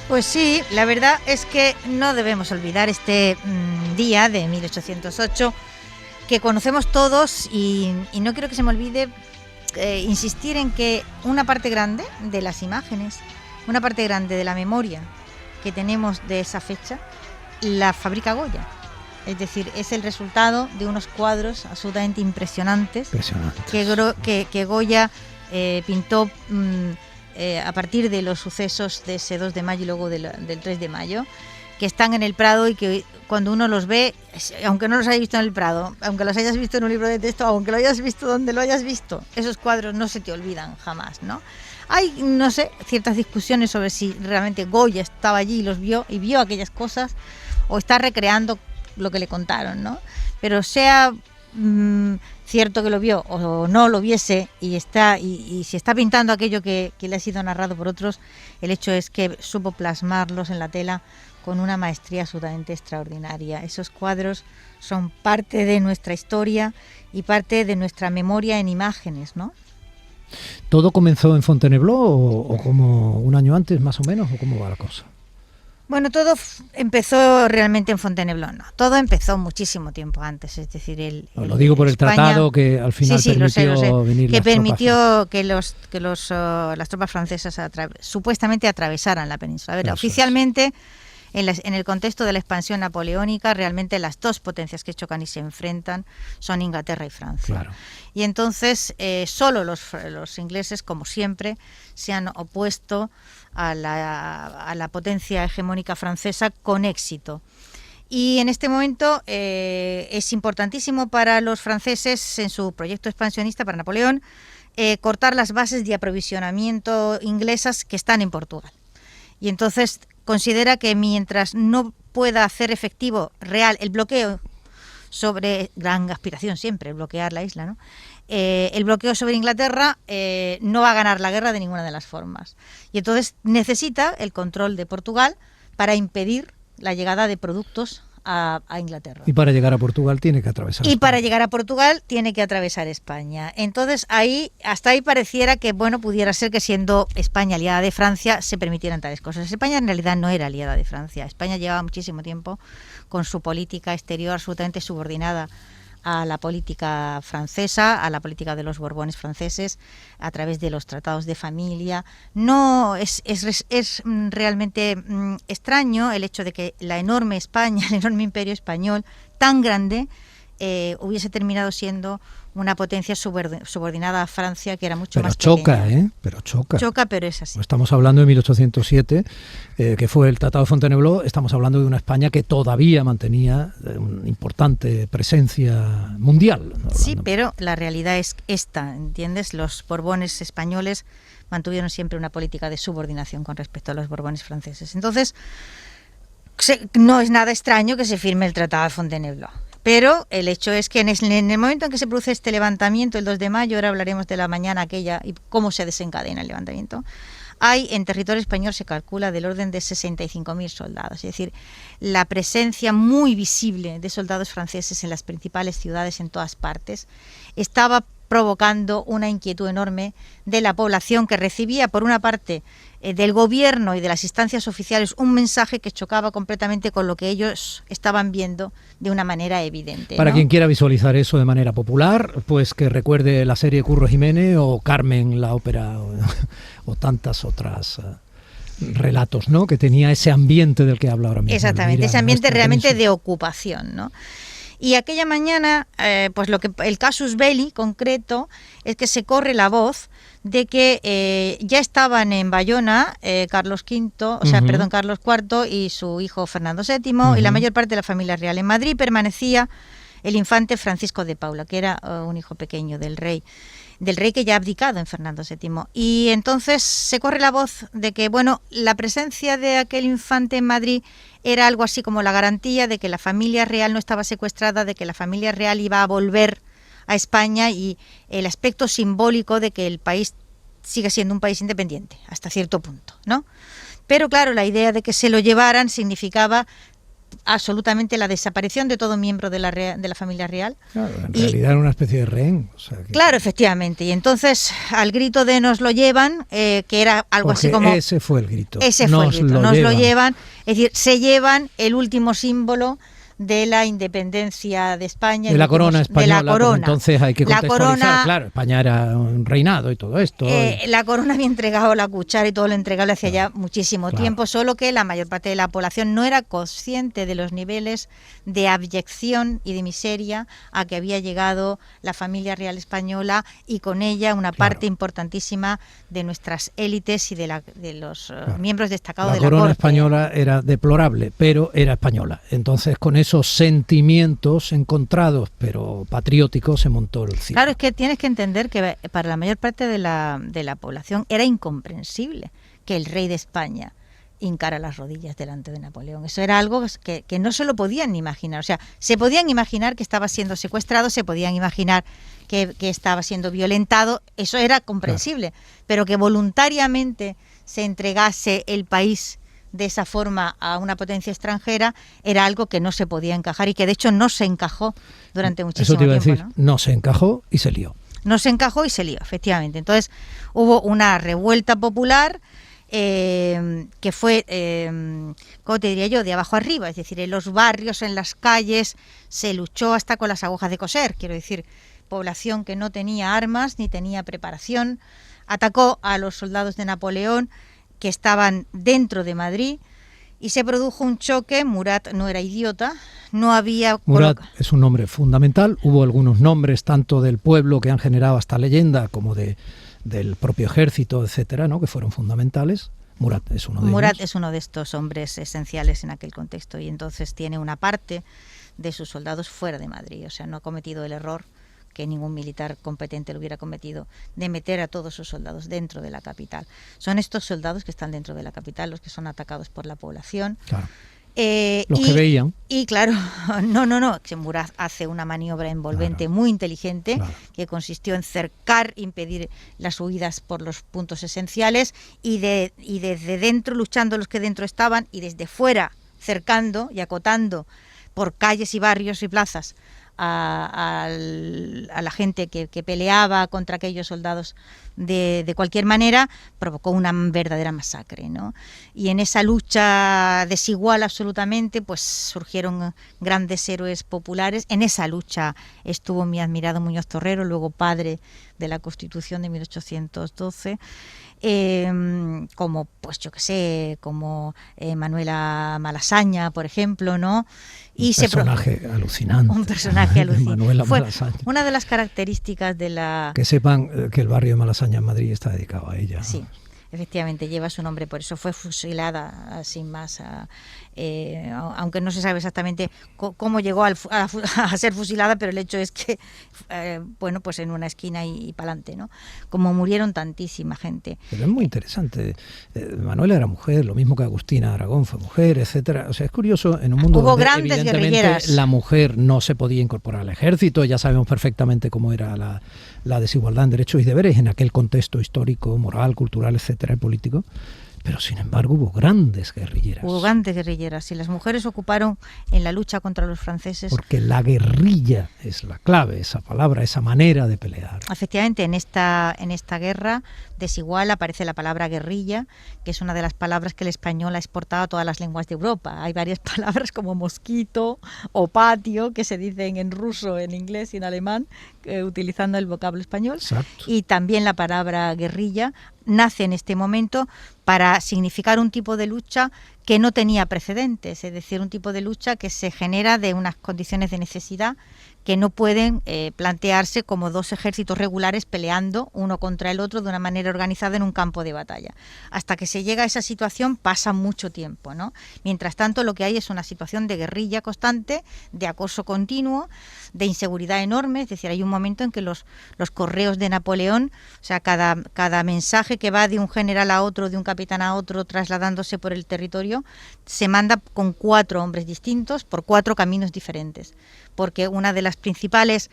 Pues sí, la verdad es que no debemos olvidar este día de 1808 que conocemos todos y no quiero que se me olvide insistir en que una parte grande de las imágenes, una parte grande de la memoria que tenemos de esa fecha, la fabrica Goya. Es decir, es el resultado de unos cuadros absolutamente impresionantes. Que Goya pintó a partir de los sucesos de ese 2 de mayo y luego del 3 de mayo, que están en el Prado y que cuando uno los ve, aunque no los hayas visto en el Prado, aunque los hayas visto en un libro de texto, aunque lo hayas visto donde lo hayas visto, esos cuadros no se te olvidan jamás, ¿no? Hay, no sé, ciertas discusiones sobre si realmente Goya estaba allí y los vio y vio aquellas cosas o está recreando lo que le contaron, ¿no? Pero sea cierto que lo vio o no lo viese y si está pintando aquello que le ha sido narrado por otros, el hecho es que supo plasmarlos en la tela con una maestría absolutamente extraordinaria. Esos cuadros son parte de nuestra historia y parte de nuestra memoria en imágenes, ¿no? ¿Todo comenzó en Fontainebleau o como un año antes, más o menos, o cómo va la cosa? Bueno, todo empezó realmente en Fontainebleau, no. Todo empezó muchísimo tiempo antes, es decir, lo digo por España, el tratado que al final permitió venir que las permitió tropas, que las tropas francesas supuestamente atravesaran la península. A ver, oficialmente, en el contexto de la expansión napoleónica, realmente las dos potencias que chocan y se enfrentan son Inglaterra y Francia. Claro. Y entonces solo los ingleses, como siempre, se han opuesto a la potencia hegemónica francesa con éxito. Y en este momento es importantísimo para los franceses, en su proyecto expansionista para Napoleón, cortar las bases de aprovisionamiento inglesas que están en Portugal. Y entonces considera que mientras no pueda hacer efectivo real el bloqueo sobre, gran aspiración siempre, bloquear la isla, ¿no? El bloqueo sobre Inglaterra, no va a ganar la guerra de ninguna de las formas. Y entonces necesita el control de Portugal para impedir la llegada de productos a Inglaterra. Y para llegar a Portugal tiene que atravesar España. Y para llegar a Portugal tiene que atravesar España. Entonces hasta ahí pareciera que pudiera ser que siendo España aliada de Francia se permitieran tales cosas. España en realidad no era aliada de Francia. España llevaba muchísimo tiempo con su política exterior absolutamente subordinada a la política francesa, a la política de los Borbones franceses, a través de los tratados de familia. No es realmente extraño el hecho de que la enorme España, el enorme imperio español, tan grande, hubiese terminado siendo una potencia subordinada a Francia, que era mucho más pequeña. Pero choca. Choca, pero es así. Estamos hablando de 1807, que fue el Tratado de Fontainebleau. Estamos hablando de una España que todavía mantenía una importante presencia mundial, ¿no? Sí, pero la realidad es esta, ¿entiendes? Los Borbones españoles mantuvieron siempre una política de subordinación con respecto a los Borbones franceses. Entonces, no es nada extraño que se firme el Tratado de Fontainebleau. Pero el hecho es que en el momento en que se produce este levantamiento, el 2 de mayo, ahora hablaremos de la mañana aquella y cómo se desencadena el levantamiento, hay en territorio español, se calcula, del orden de 65.000 soldados. Es decir, la presencia muy visible de soldados franceses en las principales ciudades, en todas partes, estaba provocando una inquietud enorme de la población, que recibía, por una parte, del gobierno y de las instancias oficiales, un mensaje que chocaba completamente con lo que ellos estaban viendo de una manera evidente. Para ¿no? quien quiera visualizar eso de manera popular, pues que recuerde la serie Curro Jiménez o Carmen, la ópera, o tantas otras relatos, ¿no? Que tenía ese ambiente del que habla ahora mismo. Exactamente, ese ambiente realmente de ocupación, ¿no? Y aquella mañana, pues el casus belli concreto es que se corre la voz de que ya estaban en Bayona Carlos V, Carlos IV y su hijo Fernando VII, y la mayor parte de la familia real. En Madrid permanecía el infante Francisco de Paula, que era un hijo pequeño del rey que ya ha abdicado en Fernando VII. Y entonces se corre la voz de que, la presencia de aquel infante en Madrid era algo así como la garantía de que la familia real no estaba secuestrada, de que la familia real iba a volver a España, y el aspecto simbólico de que el país sigue siendo un país independiente hasta cierto punto, ¿no? Pero claro, la idea de que se lo llevaran significaba absolutamente la desaparición de todo miembro de la familia real. Claro, en realidad era una especie de rehén. O sea, Claro, efectivamente. Y entonces, al grito de nos lo llevan, que era algo así como... ese fue el grito. Ese fue el grito, nos lo llevan. Es decir, se llevan el último símbolo de la independencia de España. De la corona española, de la corona. Entonces hay que contextualizar, corona, claro, España era un reinado y todo esto. La corona había entregado la cuchara y todo lo entregable hacía ya muchísimo claro. tiempo, solo que la mayor parte de la población no era consciente de los niveles de abyección y de miseria a que había llegado la familia real española y con ella una parte importantísima de nuestras élites y de los miembros destacados de la corona. La corona española era deplorable, pero era española. Entonces, con esos sentimientos encontrados, pero patrióticos, se montó el circo. Claro, es que tienes que entender que para la mayor parte de la población era incomprensible que el rey de España hincara las rodillas delante de Napoleón. Eso era algo que no se lo podían ni imaginar. O sea, se podían imaginar que estaba siendo secuestrado, se podían imaginar que estaba siendo violentado, eso era comprensible, pero que voluntariamente se entregase el país de esa forma a una potencia extranjera era algo que no se podía encajar y que de hecho no se encajó durante muchísimo tiempo. Eso te iba a decir, ¿no? No se encajó y se lió. No se encajó y se lió, efectivamente. Entonces hubo una revuelta popular que fue, ¿cómo te diría yo?, de abajo arriba, es decir, en los barrios, en las calles, se luchó hasta con las agujas de coser, quiero decir, población que no tenía armas ni tenía preparación, atacó a los soldados de Napoleón que estaban dentro de Madrid y se produjo un choque. Murat no era idiota, no había... Murat es un nombre fundamental, hubo algunos nombres tanto del pueblo que han generado hasta leyenda como del propio ejército, etcétera, ¿no?, que fueron fundamentales. Murat es uno de ellos. Murat es uno de estos hombres esenciales en aquel contexto y entonces tiene una parte de sus soldados fuera de Madrid, o sea, no ha cometido el error que ningún militar competente lo hubiera cometido, de meter a todos sus soldados dentro de la capital. Son estos soldados que están dentro de la capital los que son atacados por la población. Claro. Los que veían. Y claro, no, que Murat hace una maniobra envolvente muy inteligente, que consistió en cercar, impedir las huidas por los puntos esenciales y desde dentro luchando los que dentro estaban y desde fuera cercando y acotando por calles y barrios y plazas a la gente que peleaba contra aquellos soldados de cualquier manera, provocó una verdadera masacre, ¿no? Y en esa lucha desigual absolutamente, pues surgieron grandes héroes populares. En esa lucha estuvo mi admirado Muñoz Torrero, luego padre de la Constitución de 1812, como, pues yo qué sé, como Manuela Malasaña, por ejemplo, ¿no? Y un personaje alucinante. Un personaje alucinante. Manuela Fue Malasaña. Una de las características de la... Que sepan que el barrio de Malasaña en Madrid está dedicado a ella. Sí, efectivamente, lleva su nombre, por eso fue fusilada sin más, aunque no se sabe exactamente cómo llegó a ser fusilada, pero el hecho es que, bueno, pues en una esquina y para adelante, ¿no? Como murieron tantísima gente. Pero es muy interesante. Manuela era mujer, lo mismo que Agustina Aragón fue mujer, etcétera. O sea, es curioso, en un mundo Hubo donde grandes evidentemente guerrilleras. La mujer no se podía incorporar al ejército, ya sabemos perfectamente cómo era la desigualdad en derechos y deberes en aquel contexto histórico, moral, cultural, etcétera, y político. Pero sin embargo hubo grandes guerrilleras. Hubo grandes guerrilleras y las mujeres ocuparon en la lucha contra los franceses. Porque la guerrilla es la clave, esa palabra, esa manera de pelear. Efectivamente, en esta guerra desigual aparece la palabra guerrilla, que es una de las palabras que el español ha exportado a todas las lenguas de Europa. Hay varias palabras como mosquito o patio que se dicen en ruso, en inglés y en alemán, utilizando el vocablo español. Exacto. Y también la palabra guerrilla nace en este momento para significar un tipo de lucha que no tenía precedentes, es decir, un tipo de lucha que se genera de unas condiciones de necesidad que no pueden plantearse como dos ejércitos regulares peleando uno contra el otro de una manera organizada en un campo de batalla. Hasta que se llega a esa situación pasa mucho tiempo, ¿no? Mientras tanto, lo que hay es una situación de guerrilla constante, de acoso continuo, de inseguridad enorme, es decir, hay un momento en que los correos de Napoleón, o sea, cada mensaje que va de un general a otro, de un capitán a otro, trasladándose por el territorio, se manda con 4 hombres distintos por 4 caminos diferentes, porque una de las principales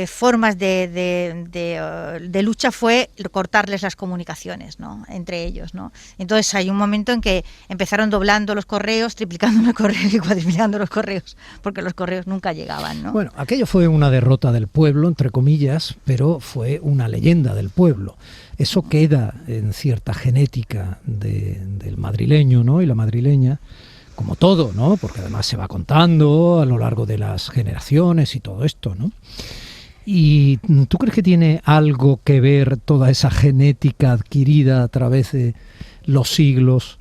formas de lucha fue cortarles las comunicaciones, ¿no?, entre ellos, ¿no? Entonces hay un momento en que empezaron doblando los correos, triplicando los correos y cuadriplicando los correos, porque los correos nunca llegaban, ¿no? Bueno, aquello fue una derrota del pueblo, entre comillas, pero fue una leyenda del pueblo. Eso queda en cierta genética del madrileño, ¿no?, y la madrileña, como todo, ¿no?, porque además se va contando a lo largo de las generaciones y todo esto, ¿no? ¿Y tú crees que tiene algo que ver toda esa genética adquirida a través de los siglos?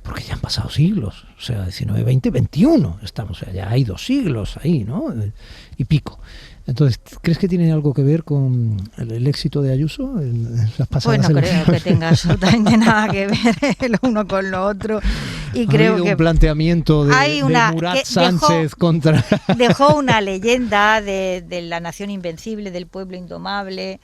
Porque ya han pasado siglos, o sea, 19, 20, 21, estamos, o sea, ya hay 2 siglos ahí, ¿no?, y pico. Entonces, ¿crees que tiene algo que ver con el éxito de Ayuso en las pasadas elecciones? Creo que tenga absolutamente nada que ver lo uno con lo otro. Y creo que un planteamiento de Murat Sánchez contra... Dejó una leyenda de la nación invencible, del pueblo indomable,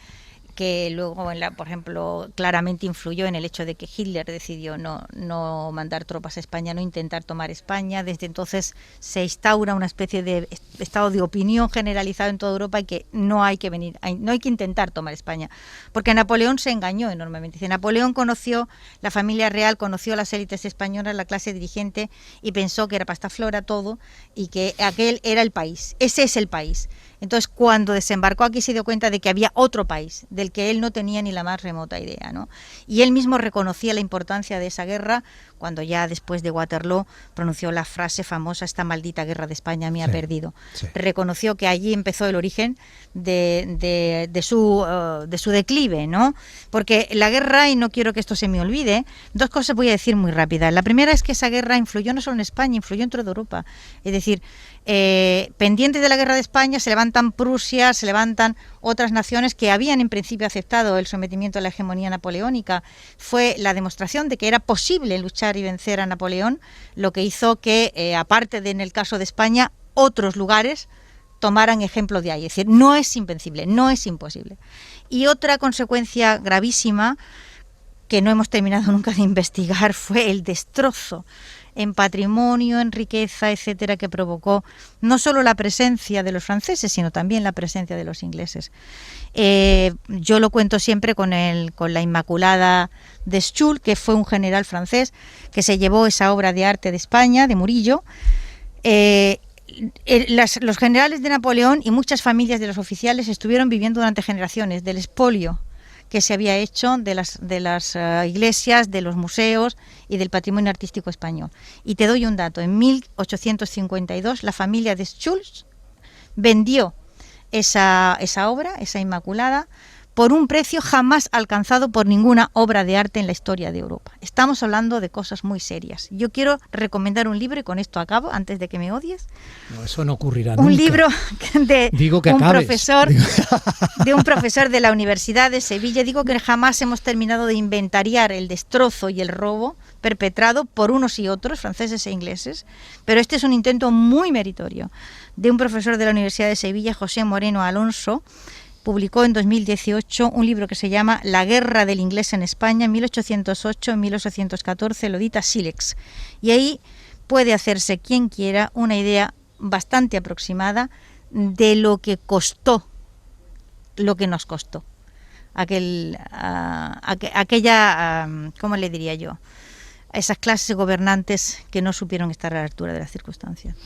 que luego, por ejemplo, claramente influyó en el hecho de que Hitler decidió no mandar tropas a España, no intentar tomar España. Desde entonces se instaura una especie de estado de opinión generalizado en toda Europa y que no hay que intentar tomar España, porque Napoleón se engañó enormemente. Dice, Napoleón conoció la familia real, conoció las élites españolas, la clase dirigente, y pensó que era pastaflora todo y que aquel era el país. Ese es el país. Entonces, cuando desembarcó aquí se dio cuenta de que había otro país, del que él no tenía ni la más remota idea, ¿no? Y él mismo reconocía la importancia de esa guerra cuando ya después de Waterloo pronunció la frase famosa, esta maldita guerra de España me ha perdido. Sí. Reconoció que allí empezó el origen de su declive, ¿no? Porque la guerra, y no quiero que esto se me olvide, 2 cosas voy a decir muy rápidas. La primera es que esa guerra influyó no solo en España, influyó en toda Europa. Es decir, pendientes de la guerra de España se levantan Prusia, se levantan otras naciones que habían en principio aceptado el sometimiento a la hegemonía napoleónica. Fue la demostración de que era posible luchar y vencer a Napoleón, lo que hizo que, aparte de en el caso de España, otros lugares tomaran ejemplo de ahí. Es decir, no es invencible, no es imposible. Y otra consecuencia gravísima que no hemos terminado nunca de investigar fue el destrozo en patrimonio, en riqueza, etcétera, que provocó no solo la presencia de los franceses, sino también la presencia de los ingleses. Yo lo cuento siempre con la Inmaculada de Schul, que fue un general francés que se llevó esa obra de arte de España, de Murillo. Los generales de Napoleón y muchas familias de los oficiales estuvieron viviendo durante generaciones del expolio que se había hecho de las iglesias, de los museos y del patrimonio artístico español. Y te doy un dato, en 1852 la familia de Schulz vendió esa obra, esa Inmaculada, por un precio jamás alcanzado por ninguna obra de arte en la historia de Europa. Estamos hablando de cosas muy serias. Yo quiero recomendar un libro, y con esto acabo, antes de que me odies. No, eso no ocurrirá nunca. Un libro de un profesor de la Universidad de Sevilla. Digo que jamás hemos terminado de inventariar el destrozo y el robo perpetrado por unos y otros, franceses e ingleses, pero este es un intento muy meritorio de un profesor de la Universidad de Sevilla, José Moreno Alonso. Publicó en 2018 un libro que se llama La guerra del inglés en España, 1808-1814, lo edita Silex. Y ahí puede hacerse quien quiera una idea bastante aproximada de lo que costó, lo que nos costó. Aquella, ¿cómo le diría yo? A esas clases gobernantes que no supieron estar a la altura de las circunstancias.